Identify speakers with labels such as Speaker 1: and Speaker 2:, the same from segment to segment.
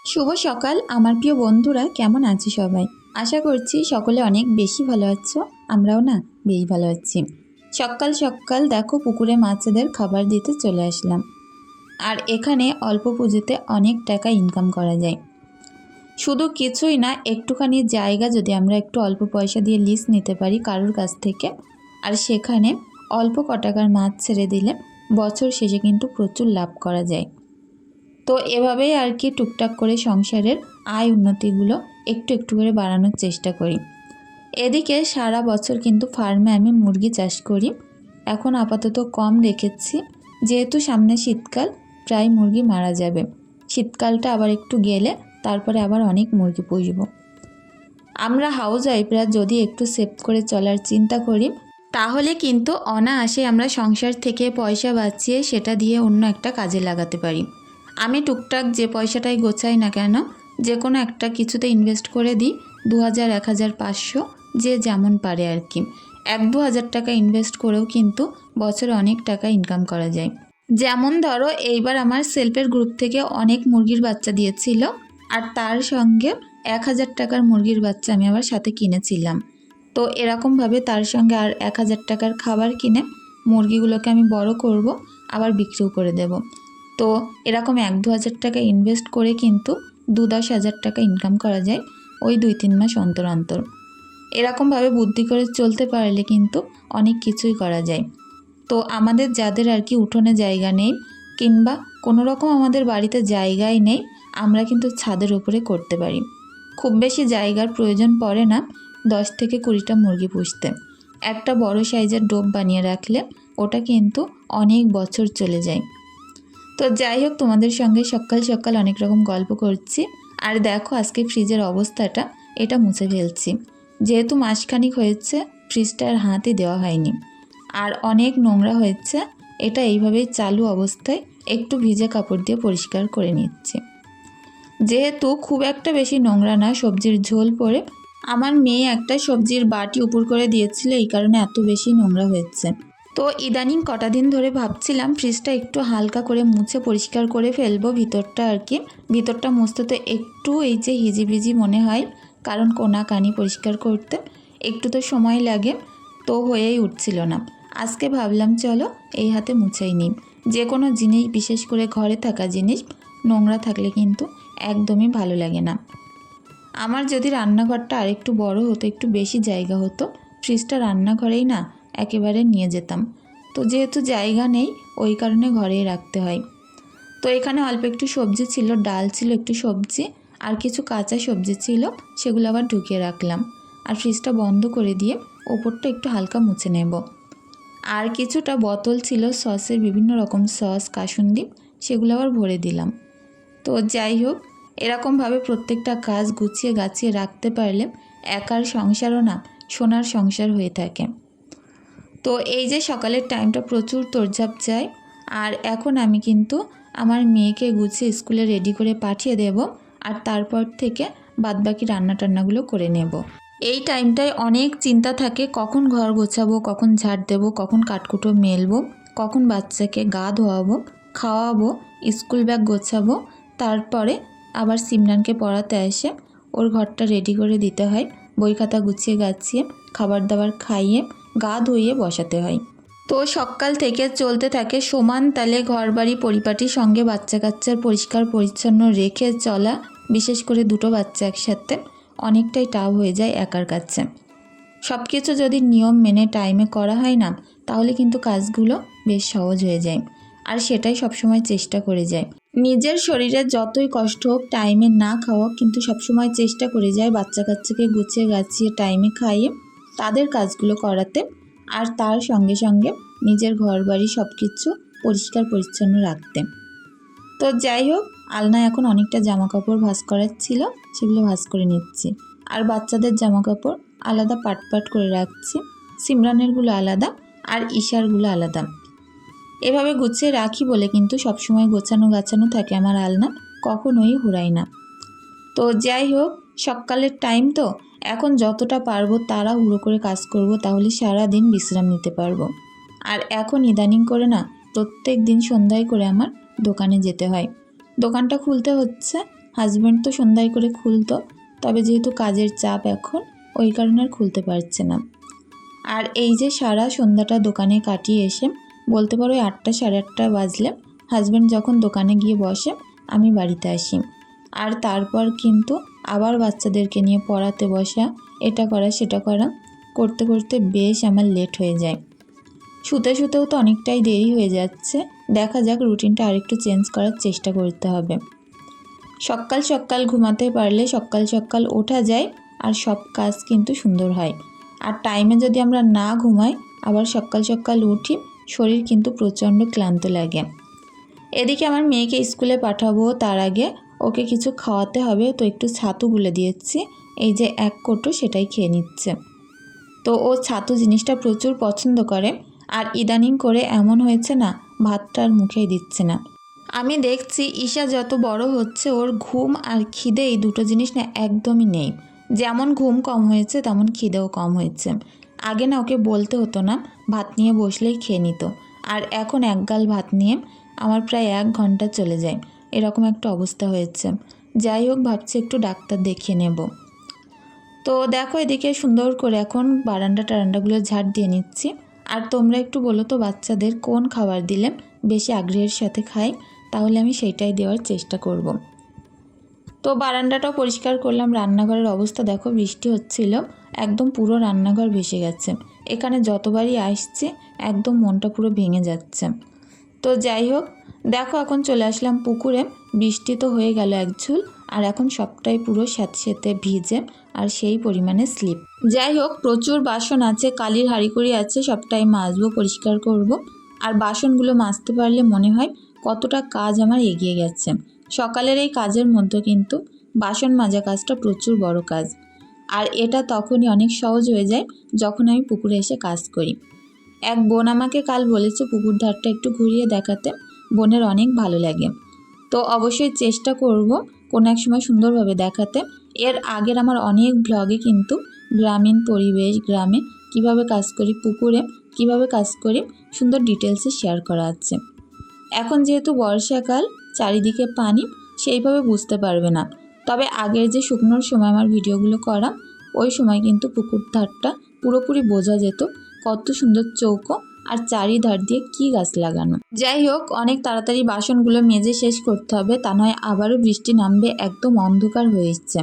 Speaker 1: শুভ সকাল আমার প্রিয় বন্ধুরা, কেমন আছো সবাই? আশা করছি সকলে অনেক বেশি ভালো আছো। আমরাও না বেশ ভালো আছি। সকাল সকাল দেখো পুকুরে মাছেদের খাবার দিতে চলে আসলাম। আর এখানে অল্প পুঁজিতে অনেক টাকা ইনকাম করা যায়। শুধু কিছুই না, একটুখানি জায়গা যদি আমরা একটু অল্প পয়সা দিয়ে লিজ নিতে পারি কারোর কাছ থেকে, আর সেখানে অল্প ক টাকার মাছ ছেড়ে দিলে বছর শেষে কিন্তু প্রচুর লাভ করা যায়। তো এভাবেই আর কি টুকটাক করে সংসারের আয় উন্নতিগুলো একটু একটু করে বাড়ানোর চেষ্টা করি। এদিকে সারা বছর কিন্তু ফার্মে আমি মুরগি চাষ করি। এখন আপাতত কম রেখেছি, যেহেতু সামনে শীতকাল, প্রায় মুরগি মারা যাবে। শীতকালটা আবার একটু গেলে তারপরে আবার অনেক মুরগি পুষব। আমরা হাউস ওয়াইফরা যদি একটু সেভ করে চলার চিন্তা করি, তাহলে কিন্তু অনায়াসে আমরা সংসার থেকে পয়সা বাঁচিয়ে সেটা দিয়ে অন্য একটা কাজে লাগাতে পারি। আমি টুকটাক যে পয়সাটাই গোছাই না কেন, যে কোনো একটা কিছুতে ইনভেস্ট করে দিই। 2000, 1000, 500, যে যেমন পারে আর কি। 1-2 হাজার টাকা ইনভেস্ট করেও কিন্তু বছরে অনেক টাকা ইনকাম করা যায়। যেমন ধরো, এইবার আমার সেলফের গ্রুপ থেকে অনেক মুরগির বাচ্চা দিয়েছিল, আর তার সঙ্গে 1000 টাকার মুরগির বাচ্চা আমি আবার সাথে কিনেছিলাম। তো এরকমভাবে তার সঙ্গে আর 1000 টাকার খাবার কিনে মুরগিগুলোকে আমি বড় করব, আবার বিক্রিও করে দেব। তো এরকম 1-2 হাজার টাকা ইনভেস্ট করে কিন্তু 2-10 হাজার টাকা ইনকাম করা যায় ওই 2-3 মাস অন্তর অন্তর। এরকমভাবে বুদ্ধি করে চলতে পারলে কিন্তু অনেক কিছুই করা যায়। তো আমাদের যাদের আর কি উঠোনে জায়গা নেই, কিংবা কোনো রকম আমাদের বাড়িতে জায়গাই নেই, আমরা কিন্তু ছাদের উপরে করতে পারি। খুব বেশি জায়গার প্রয়োজন পড়ে না 10 থেকে 20টা মুরগি পুষতে। একটা বড় সাইজের ডোব বানিয়ে রাখলে ওটা কিন্তু অনেক বছর চলে যায়। তো যাই হোক, তোমাদের সঙ্গে সকাল সকাল অনেক রকম গল্প করছি। আর দেখো আজকে ফ্রিজের অবস্থাটা, এটা মুছে ফেলছি। যেহেতু মাসখানিক হয়েছে ফ্রিজটা আর হাতই দেওয়া হয়নি, আর অনেক নোংরা হয়েছে। এটা এইভাবেই চালু অবস্থায় একটু ভিজে কাপড় দিয়ে পরিষ্কার করে নিচ্ছি। যেহেতু খুব একটা বেশি নোংরা না, সবজির ঝোল পড়ে আমার মেয়ে একটা সবজির বাটি উপর করে দিয়েছিল, এই কারণে এত বেশি নোংরা হয়েছে। তো ইদানিং কটা দিন ধরে ভাবছিলাম ফ্রিজটা একটু হালকা করে মুছে পরিষ্কার করে ফেলবো ভিতরটা আর কি। ভিতরটা মুছতে তো একটু এই যে হিজিবিজি মনে হয়, কারণ কোনা কানি পরিষ্কার করতে একটু তো সময় লাগে, তো হয়েই উঠছিল না। আজকে ভাবলাম চলো এই হাতে মুছেই নিই। যে কোনো জিনিস, বিশেষ করে ঘরে থাকা জিনিস, নোংরা থাকলে কিন্তু একদমই ভালো লাগে না। আমার যদি রান্নাঘরটা আরেকটু বড় হতো, একটু বেশি জায়গা হতো, ফ্রিজটা রান্নাঘরেই না একেবারে নিয়ে যেতাম। তো যেহেতু জায়গা নেই, ওই কারণে ঘরেই রাখতে হয়। তো এখানে অল্প একটু সবজি ছিল, ডাল ছিল, একটু সবজি আর কিছু কাঁচা সবজি ছিল, সেগুলো আবার ঢুকিয়ে রাখলাম। আর ফ্রিজটা বন্ধ করে দিয়ে ওপরটা একটু হালকা মুছে নেব। আর কিছুটা বোতল ছিল সসের, বিভিন্ন রকম সস, কাসুন্দি, সেগুলো আবার ভরে দিলাম। তো যাই হোক, এরকমভাবে প্রত্যেকটা কাজ গুছিয়ে গাছিয়ে রাখতে পারলে একার সংসারও না সোনার সংসার হয়ে থাকে। তো এই যে সকালের টাইমটা প্রচুর তোড়ঝাড় যায়। আর এখন আমি কিন্তু আমার মেয়েকে গুছিয়ে স্কুলে রেডি করে পাঠিয়ে দেব, আর তারপর থেকে বাদবাকি রান্না টান্নাগুলো করে নেব। এই টাইমটায় অনেক চিন্তা থাকে, কখন ঘর গোছাবো, কখন ঝাড় দেবো, কখন কাঠকুটো মেলবো, কখন বাচ্চাকে গা ধোয়াবো, খাওয়াবো, স্কুল ব্যাগ গোছাবো, তারপরে আবার সিমরানকে পড়াতে এসে ওর ঘরটা রেডি করে দিতে হয়, বই খাতা গুছিয়ে গাছিয়ে খাবার দাবার খাইয়ে গা ধুইয়ে বসাতে হয়। তো সকাল থেকে চলতে থাকে সমান তালে ঘরবাড়ি পরিপাটি, সঙ্গে বাচ্চা কাচ্চার পরিষ্কার পরিচ্ছন্ন রেখে চলা। বিশেষ করে দুটো বাচ্চা একসাথে অনেকটাই টাফ হয়ে যায় একার কাছে। সব কিছু যদি নিয়ম মেনে টাইমে করা হয় না, তাহলে কিন্তু কাজগুলো বেশ সহজ হয়ে যায়। আর সেটাই সবসময় চেষ্টা করে যায়। নিজের শরীরে যতই কষ্ট হোক, টাইমে না খাওয়া, কিন্তু সবসময় চেষ্টা করে যায় বাচ্চা কাচ্চাকে গুছিয়ে গাছিয়ে টাইমে খাইয়ে তাদের কাজগুলো করাতে, আর তার সঙ্গে সঙ্গে নিজের ঘর বাড়ি সব কিছু পরিষ্কার পরিচ্ছন্ন রাখতে। তো যাই হোক, আলনায় এখন অনেকটা জামা কাপড় ভাঁজ করার ছিল, সেগুলো ভাঁজ করে নিচ্ছি। আর বাচ্চাদের জামা কাপড় আলাদা পাট পাট করে রাখছি, সিমরানেরগুলো আলাদা আর ঈশারগুলো আলাদা। এভাবে গুছিয়ে রাখি বলে কিন্তু সবসময় গোছানো গাছানো থাকে আমার আলনা, কখনোই হুড়াই না। তো যাই হোক, সকালের টাইম তো, এখন যতটা পারবো তাড়াহুড়ো করে কাজ করব, তাহলে সারা দিন বিশ্রাম নিতে পারবো। আর এখন ইদানিং করে না প্রত্যেক দিন সন্ধ্যায় করে আমার দোকানে যেতে হয়। দোকানটা খুলতে হচ্ছে হাজব্যান্ড তো সন্ধ্যায় করে খুলতো, তবে যেহেতু কাজের চাপ এখন ওই কারণে আর খুলতে পারছে না। আর এই যে সারা সন্ধ্যাটা দোকানে কাটিয়ে এসে বলতে পারো 8টা সাড়ে 8টা বাজলে হাজব্যান্ড যখন দোকানে গিয়ে বসে আমি বাড়িতে আসি। আর তারপর কিন্তু আবার বাচ্চাদেরকে নিয়ে পড়াতে বসা, এটা করা সেটা করা করতে করতে বেশ আমার লেট হয়ে যায়। শুতে শুতেও তো অনেকটাই দেরি হয়ে যাচ্ছে। দেখা যাক, রুটিনটা আরেকটু চেঞ্জ করার চেষ্টা করতে হবে। সকাল সকাল ঘুমাতে পারলে সকাল সকাল ওঠা যায় আর সব কাজ কিন্তু সুন্দর হয়। আর টাইমে যদি আমরা না ঘুমাই আবার সকাল সকাল উঠি, শরীর কিন্তু প্রচণ্ড ক্লান্ত লাগে। এদিকে আমার মেয়েকে স্কুলে পাঠাবো, তার আগে ওকে কিছু খাওয়াতে হবে, তো একটু ছাতু গুলে দিয়েছি। এই যে 1 কৌটো সেটাই খেয়ে নিচ্ছে। তো ও ছাতু জিনিসটা প্রচুর পছন্দ করে। আর ইদানিং করে এমন হয়েছে না, ভাতটা আর মুখেই দিচ্ছে না। আমি দেখছি ঈশা যত বড় হচ্ছে ওর ঘুম আর খিদে এই দুটো জিনিস না একদমই নেই। যেমন ঘুম কম হয়েছে তেমন খিদেও কম হয়েছে। আগে না ওকে বলতে হতো না, ভাত নিয়ে বসলেই খেয়ে নিত। আর এখন এক গাল ভাত নিয়ে আমার প্রায় 1 ঘন্টা চলে যায়, এরকম একটা অবস্থা হয়েছে। যাই হোক, ভাবছি একটু ডাক্তার দেখিয়ে নেব। তো দেখো, এদিকে সুন্দর করে এখন টারান্ডাগুলো ঝাড় দিয়ে নিচ্ছি। আর তোমরা একটু বলো তো বাচ্চাদের কোন খাবার দিলে বেশি আগ্রহের সাথে খায়, তাহলে আমি সেইটাই দেওয়ার চেষ্টা করব। তো বারান্দাটাও পরিষ্কার করলাম। রান্নাঘরের অবস্থা দেখো, বৃষ্টি হচ্ছিল, একদম পুরো রান্নাঘর ভেসে গেছে। এখানে যতবারই আসছে একদম মনটা পুরো ভেঙে যাচ্ছে। তো যাই হোক, দেখো এখন চলে আসলাম পুকুরে। বৃষ্টি তো হয়ে গেল এক ঝুল, আর এখন সবটাই পুরো স্যাঁতসেঁতে ভিজে আর সেই পরিমাণে স্লিপ। যাই হোক, প্রচুর বাসন আছে, কালির হাঁড়িকুড়ি আছে, সবটাই মাজবো, পরিষ্কার করব। আর বাসনগুলো মাজতে পারলে মনে হয় কতটা কাজ আমার এগিয়ে গেছে। সকালের এই কাজের মধ্যে কিন্তু বাসন মাজা কাজটা প্রচুর বড় কাজ। আর এটা তখনই অনেক সহজ হয়ে যায় যখন আমি পুকুরে এসে কাজ করি। এক বোন আমাকে কাল বলেছে পুকুর ধারটা একটু ঘুরিয়ে দেখাতে, বোনের অনেক ভালো লাগে। তো অবশ্যই চেষ্টা করব কোনো এক সময় সুন্দরভাবে দেখাতে। এর আগের আমার অনেক ব্লগে কিন্তু গ্রামীণ পরিবেশ, গ্রামে কিভাবে কাজ করি, পুকুরে কিভাবে কাজ করি সুন্দর ডিটেলসে শেয়ার করা আছে। এখন যেহেতু বর্ষাকাল, চারিদিকে পানি, সেইভাবে বুঝতে পারবে না। তবে আগের যে শুকনোর সময় আমার ভিডিওগুলো করা, ওই সময় কিন্তু পুকুর ধারটা পুরোপুরি বোঝা যেত কত সুন্দর চৌকো আর চারিধার দিয়ে কি গাছ লাগানো। যাই হোক, অনেক তাড়াতাড়ি বাসনগুলো মেজে শেষ করতে হবে, তা নয় আবারও বৃষ্টি নামবে, একদম অন্ধকার হয়ে এসছে।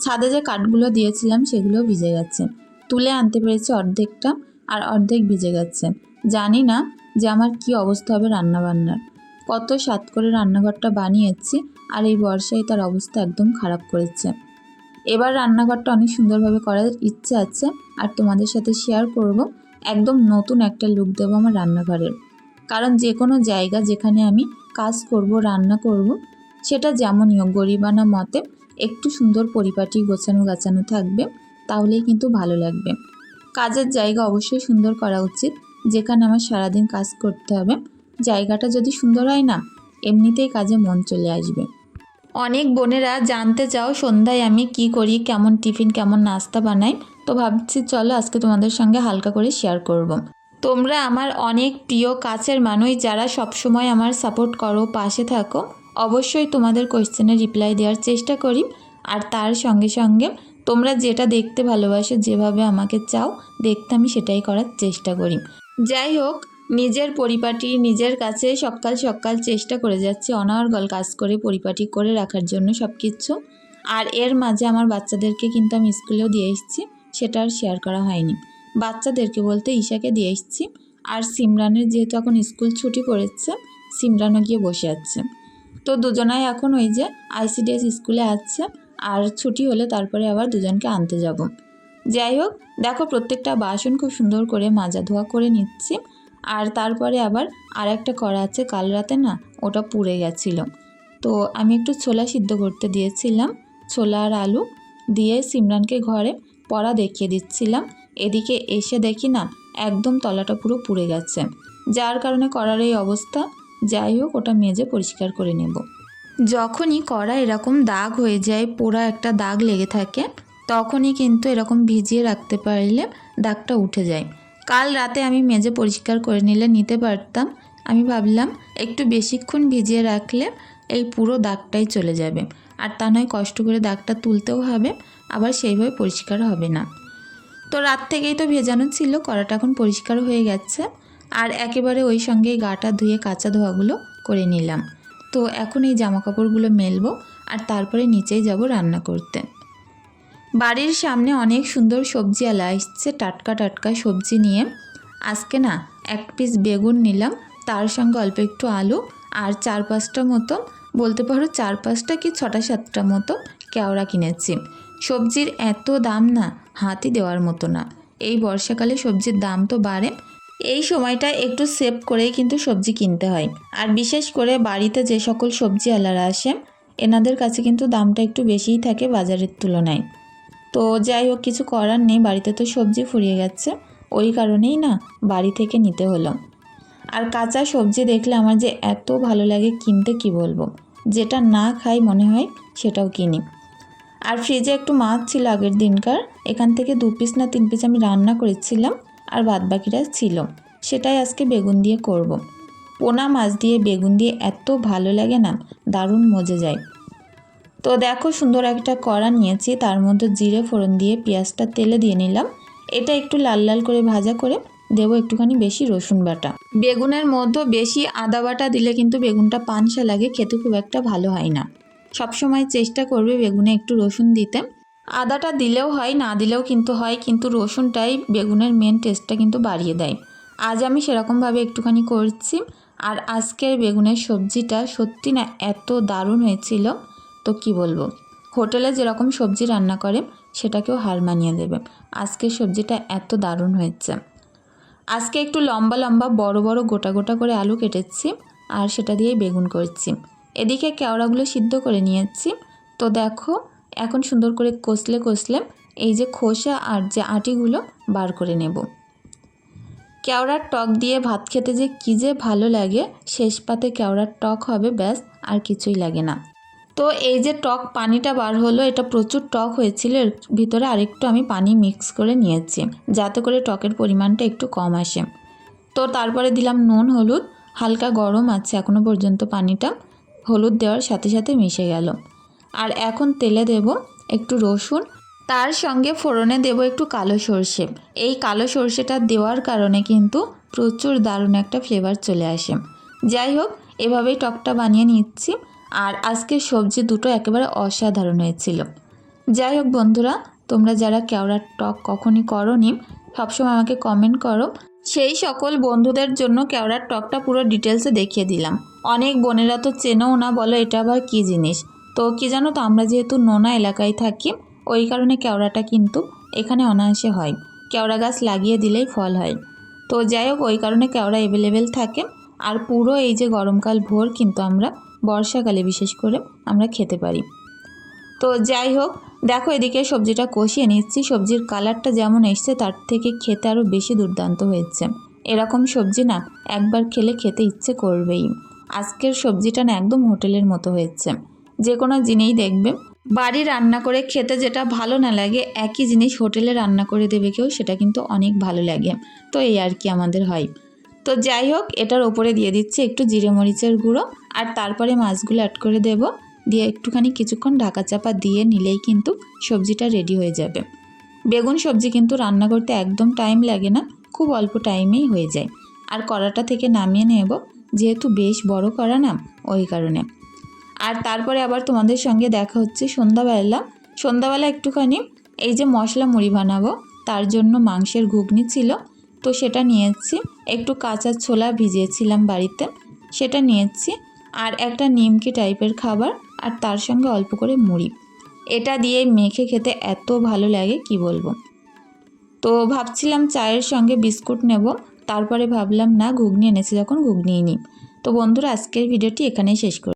Speaker 1: ছাদে যে কাঠগুলো দিয়েছিলাম সেগুলো ভিজে গেছে, তুলে আনতে পেরেছি অর্ধেকটা, আর অর্ধেক ভিজে গেছে। জানি না যে আমার কি অবস্থা হবে রান্নাবান্নার। কত স্বাদ করে রান্নাঘরটা বানিয়েছি, আর এই বর্ষায় তার অবস্থা একদম খারাপ করেছে। এবার রান্নাঘরটা অনেক সুন্দরভাবে করার ইচ্ছে আছে, আর তোমাদের সাথে শেয়ার করব। একদম নতুন একটা লুক দেবো আমার রান্নাঘরের। কারণ যে কোনো জায়গা যেখানে আমি কাজ করব, রান্না করব, সেটা যেমনই হোক গরিবানা মতে একটু সুন্দর পরিপাটি গোছানো থাকবে, তাহলেই কিন্তু ভালো লাগবে। কাজের জায়গা অবশ্যই সুন্দর করা উচিত, যেখানে আমার সারাদিন কাজ করতে হবে। জায়গাটা যদি সুন্দর হয় না, এমনিতেই কাজে মন চলে আসবে। অনেক বোনেরা জানতে চাও সন্ধ্যায় আমি কি করি, কেমন টিফিন, কেমন নাস্তা বানাই। তো ভাবছি চলো আজকে তোমাদের সঙ্গে হালকা করে শেয়ার করব। তোমরা আমার অনেক প্রিয় কাছের মানুষ, যারা সবসময় আমার সাপোর্ট করো, পাশে থাকো। অবশ্যই তোমাদের কোয়েশ্চেনের রিপ্লাই দেওয়ার চেষ্টা করি। আর তার সঙ্গে সঙ্গে তোমরা যেটা দেখতে ভালোবাসো, যেভাবে আমাকে চাও দেখতে, আমি সেটাই করার চেষ্টা করি। যাই হোক, নিজের পরিপাটি নিজের কাছে সকাল সকাল চেষ্টা করে যাচ্ছি অনর্গল কাজ করে পরিপাটি করে রাখার জন্য সব কিছু। আর এর মাঝে আমার বাচ্চাদেরকে কিন্তু আমি স্কুলেও দিয়ে এসেছি, সেটা আর শেয়ার করা হয়নি। বাচ্চাদেরকে বলতে ঈশাকে দিয়ে এসেছি। আর সিমরানের যেহেতু এখন স্কুল ছুটি পড়েছে, সিমরানও গিয়ে বসে আছে। তো দুজনাই এখন ওই যে ICDS স্কুলে আছে, আর ছুটি হলে তারপরে আবার দুজনকে আনতে যাব। যাই হোক, দেখো প্রত্যেকটা বাসন খুব সুন্দর করে মাজা ধোয়া করে নিচ্ছি। আর তারপরে আবার আর একটা করা আছে, কাল রাতে না ওটা পুড়ে গেছিল, তো আমি একটু ছোলা সিদ্ধ করতে দিয়েছিলাম। ছোলা আর আলু দিয়ে সিমরানকে ঘরে পড়া দেখিয়ে দিচ্ছিলাম। এদিকে এসে দেখি না একদম তলাটা পুরো পুড়ে গেছে, যার কারণে করার এই অবস্থা। যাই হোক, ওটা মেজে পরিষ্কার করে নেব। যখনই কড়া এরকম দাগ হয়ে যায়, পোড়া একটা দাগ লেগে থাকে, তখনই কিন্তু এরকম ভিজিয়ে রাখতে পারলে দাগটা উঠে যায়। কাল রাতে আমি মেজে পরিষ্কার করে নিতে পারতাম। আমি ভাবলাম একটু বেশিক্ষণ ভিজিয়ে রাখলে এই পুরো দাগটাই চলে যাবে। আর তা নয় কষ্ট করে দাগটা তুলতেও হবে, আবার সেইভাবে পরিষ্কার হবে না। তো রাত থেকেই তো ভেজানো ছিল, কড়াটা এখন পরিষ্কার হয়ে গেছে। আর একেবারে ওই সঙ্গেই গাটা ধুয়ে কাঁচা ধোয়াগুলো করে নিলাম। তো এখন এই জামা কাপড়গুলো মেলবো আর তারপরে নিচেই যাব রান্না করতে। বাড়ির সামনে অনেক সুন্দর সবজিওয়ালা এসছে টাটকা টাটকা সবজি নিয়ে। আজকে না 1 পিস বেগুন নিলাম, তার সঙ্গে অল্প একটু আলু আর 4-5টা মতো, বলতে পারো 4-5টা কি 6-7টা মতো কেওড়া কিনেছি। সবজির এত দাম না, হাতই দেওয়ার মতো না। এই বর্ষাকালে সবজির দাম তো বাড়ে, এই সময়টা একটু সেভ করেই কিন্তু সবজি কিনতে হয়। আর বিশেষ করে বাড়িতে যে সকল সবজিওয়ালারা আসে এনাদের কাছে কিন্তু দামটা একটু বেশিই থাকে বাজারের তুলনায়। তো যাই হোক, কিছু করার নেই, বাড়িতে তো সবজি ফুরিয়ে গেছে, ওই কারণেই না বাড়ি থেকে নিতে হলো। আর কাঁচা সবজি দেখলে আমার যে এত ভালো লাগে কিনতে, কি বলবো, যেটা না খাই মনে হয় সেটাও কিনি। আর ফ্রিজে একটু মাছ ছিল আগের দিনকার, এখান থেকে 2 পিস না 3 পিস আমি রান্না করেছিলাম, আর বাদবাকিটা ছিল, সেটাই আজকে বেগুন দিয়ে করব। পোনা মাছ দিয়ে বেগুন দিয়ে এত ভালো লাগে না, দারুণ মজে যায়। তো দেখো সুন্দর একটা কড়া নিয়েছি, তার মধ্যে জিরে ফোড়ন দিয়ে পেঁয়াজটা তেলে দিয়ে নিলাম। এটা একটু লাল লাল করে ভাজা করে দেবো একটুখানি বেশি রসুন বাটা। বেগুনের মধ্যে বেশি আদা বাটা দিলে কিন্তু বেগুনটা পানসা লাগে, খেতে খুব একটা ভালো হয় না। সবসময় চেষ্টা করবে বেগুনে একটু রসুন দিতে। আদাটা দিলেও হয়, না দিলেও কিন্তু হয়, কিন্তু রসুনটাই বেগুনের মেন টেস্টটা কিন্তু বাড়িয়ে দেয়। আজ আমি সেরকমভাবে একটুখানি করছি। আর আজকের বেগুনের সবজিটা সত্যি না এত দারুণ হয়েছিল, তো কি বলবো, হোটেলে যেরকম সবজি রান্না করে সেটাকেও হার মানিয়ে দেবে। আজকের সবজিটা এত দারুণ হয়েছে। আজকে একটু লম্বা লম্বা বড় বড় গোটা গোটা করে আলু কেটেছি, আর সেটা দিয়েই বেগুন করছি। এদিকে কেওড়াগুলো সিদ্ধ করে নিয়েছি। তো দেখো এখন সুন্দর করে কষলে কষলে এই যে খোসা আর যে আটিগুলো বার করে নেব। কেওড়ার টক দিয়ে ভাত খেতে যে কী যে ভালো লাগে, শেষ পাতে কেওড়ার টক হবে, ব্যাস আর কিছুই লাগে না। তো এই যে টক পানিটা বার হলো, এটা প্রচুর টক হয়েছিল, এর ভিতরে আরেকটু আমি পানি মিক্স করে নিয়েছি যাতে করে টকের পরিমাণটা একটু কম আসে। তো তারপরে দিলাম নুন হলুদ, হালকা গরম আছে এখনও পর্যন্ত পানিটা, হলুদ দেওয়ার সাথে সাথে মিশে গেল। আর এখন তেলে দেব একটু রসুন, তার সঙ্গে ফোড়নে দেব একটু কালো সর্ষে। এই কালো সর্ষেটা দেওয়ার কারণে কিন্তু প্রচুর দারুণ একটা ফ্লেভার চলে আসে। যাই হোক, এভাবেই টকটা বানিয়ে নিচ্ছি। আর আজকে সবজি দুটো একেবারে অসাধারণ হয়েছিল। যাই হোক বন্ধুরা, তোমরা যারা কেওড়ার টক কখনই করোনি সবসময় আমাকে কমেন্ট করো, সেই সকল বন্ধুদের জন্য কেওড়ার টকটা পুরো ডিটেলসে দেখিয়ে দিলাম। অনেক বোনেরা তো চেনেও না, বলো এটা আবার কী জিনিস। তো কি জানো তো, আমরা যেহেতু নোনা এলাকায় থাকি ওই কারণে কেওড়াটা কিন্তু এখানে অনায়াসে হয়, কেওড়া গাছ লাগিয়ে দিলেই ফল হয়। তো যাই হোক, ওই কারণে কেওড়া অ্যাভেলেবেল থাকে। আর পুরো এই যে গরমকাল ভোর কিন্তু আমরা বর্ষাকালে বিশেষ করে আমরা খেতে পারি। তো যাই হোক, দেখো এদিকে সবজিটা কষিয়ে নিচ্ছি। সবজির কালারটা যেমন এসছে তার থেকে খেতে আরও বেশি দুর্দান্ত হয়েছে। এরকম সবজি না একবার খেলে খেতে ইচ্ছে করবেই। আজকের সবজিটা না একদম হোটেলের মতো হয়েছে। যে কোনো জিনিস দেখবে বাড়ি রান্না করে খেতে যেটা ভালো না লাগে, একই জিনিস হোটেলে রান্না করে দেবে কেউ, সেটা কিন্তু অনেক ভালো লাগে। তো এই আর কি আমাদের হয়। তো যাই হোক, এটার ওপরে দিয়ে দিচ্ছি একটু জিরে মরিচের গুঁড়ো, আর তারপরে মাছগুলো অ্যাড করে দেব, দিয়ে একটুখানি কিছুক্ষণ ঢাকা চাপা দিয়ে নিলেই কিন্তু সবজিটা রেডি হয়ে যাবে। বেগুন সবজি কিন্তু রান্না করতে একদম টাইম লাগে না, খুব অল্প টাইমেই হয়ে যায়। আর কড়াটা থেকে নামিয়ে নেব, যেহেতু বেশ বড় কড়া না, ওই কারণে। আর তারপরে আবার তোমাদের সঙ্গে দেখা হচ্ছে সন্ধ্যাবেলা একটুখানি এই যে মশলা মুড়ি বানাবো, তার জন্য মাংসের ঘুগনি ছিল, তো সেটা নিয়েছি। একটু কাঁচা ছোলা ভিজিয়েছিলাম বাড়িতে, সেটা নিয়েছি। আর একটা নিমকি টাইপের খাবার, আর তার সঙ্গে অল্প করে মুড়ি। এটা দিয়ে মেখে খেতে এত ভালো লাগে কি বলবো। তো ভাবছিলাম চায়ের সঙ্গে বিস্কুট নেব, তারপরে ভাবলাম না, ঘুগনি এনেছে যখন ঘুগনিই নিই। তো বন্ধুরা, আজকের ভিডিওটি এখানেই শেষ করি।